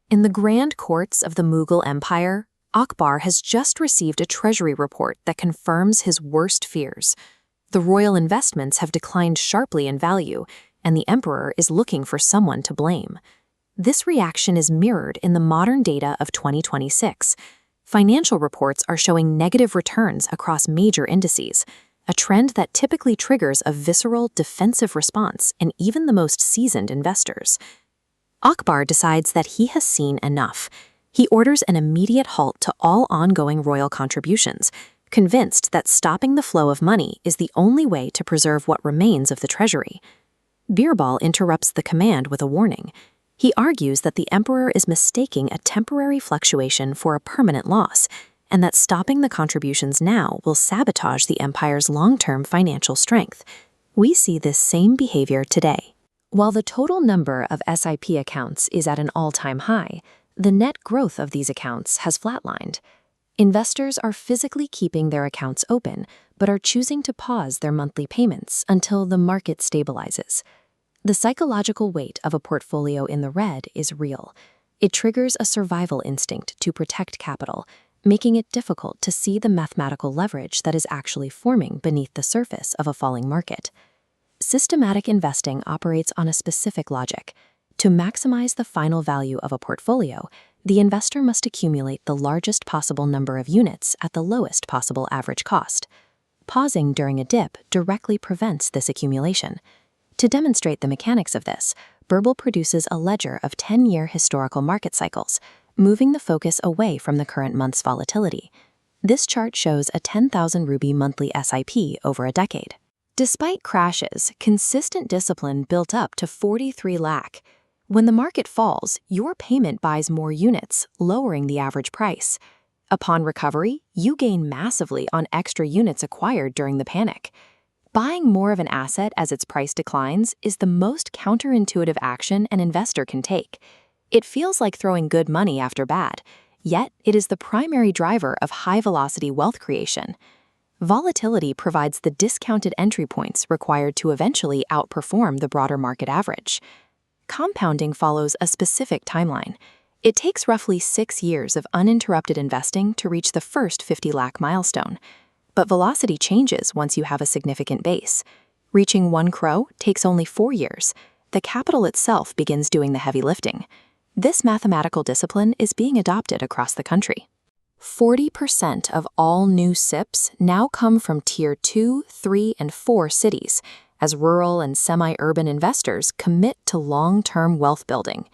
In the grand courts of the Mughal Empire, Akbar has just received a treasury report that confirms his worst fears. The royal investments have declined sharply in value, and the emperor is looking for someone to blame. This reaction is mirrored in the modern data of 2026. Financial reports are showing negative returns across major indices, a trend that typically triggers a visceral, defensive response in even the most seasoned investors. Akbar decides that he has seen enough. He orders an immediate halt to all ongoing royal contributions, convinced that stopping the flow of money is the only way to preserve what remains of the treasury. Birbal interrupts the command with a warning. He argues that the emperor is mistaking a temporary fluctuation for a permanent loss, and that stopping the contributions now will sabotage the empire's long-term financial strength. We see this same behavior today. While the total number of SIP accounts is at an all-time high, the net growth of these accounts has flatlined. Investors are physically keeping their accounts open, but are choosing to pause their monthly payments until the market stabilizes. The psychological weight of a portfolio in the red is real. It triggers a survival instinct to protect capital, making it difficult to see the mathematical leverage that is actually forming beneath the surface of a falling market. Systematic investing operates on a specific logic. To maximize the final value of a portfolio, the investor must accumulate the largest possible number of units at the lowest possible average cost. Pausing during a dip directly prevents this accumulation. To demonstrate the mechanics of this, Birbal produces a ledger of 10-year historical market cycles, moving the focus away from the current month's volatility. This chart shows a 10,000 rupee monthly SIP over a decade. Despite crashes, consistent discipline built up to 43 lakh. When the market falls, your payment buys more units, lowering the average price. Upon recovery, you gain massively on extra units acquired during the panic. Buying more of an asset as its price declines is the most counterintuitive action an investor can take. It feels like throwing good money after bad, yet it is the primary driver of high-velocity wealth creation. Volatility provides the discounted entry points required to eventually outperform the broader market average. Compounding follows a specific timeline. It takes roughly 6 years of uninterrupted investing to reach the first 50 lakh milestone. But velocity changes once you have a significant base. Reaching 1 crore takes only 4 years. The capital itself begins doing the heavy lifting. This mathematical discipline is being adopted across the country. 40% of all new SIPs now come from Tier 2, 3, and 4 cities, as rural and semi-urban investors commit to long-term wealth building.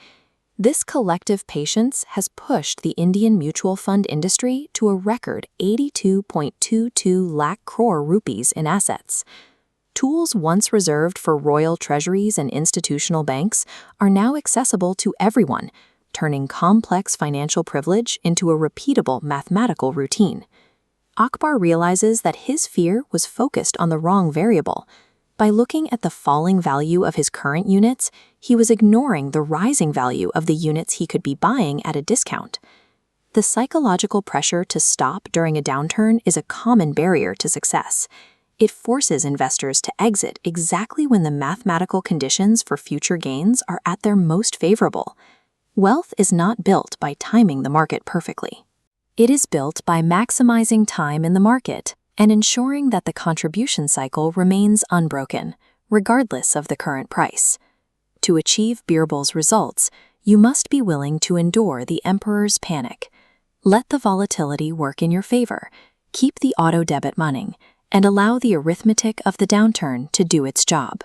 This collective patience has pushed the Indian mutual fund industry to a record 82.22 lakh crore rupees in assets. Tools once reserved for royal treasuries and institutional banks are now accessible to everyone, turning complex financial privilege into a repeatable mathematical routine. Akbar realizes that his fear was focused on the wrong variable. By looking at the falling value of his current units, he was ignoring the rising value of the units he could be buying at a discount. The psychological pressure to stop during a downturn is a common barrier to success. It forces investors to exit exactly when the mathematical conditions for future gains are at their most favorable. Wealth is not built by timing the market perfectly. It is built by maximizing time in the market and ensuring that the contribution cycle remains unbroken, regardless of the current price. To achieve Birbal's results, you must be willing to endure the emperor's panic. Let the volatility work in your favor, keep the auto-debit running, and allow the arithmetic of the downturn to do its job.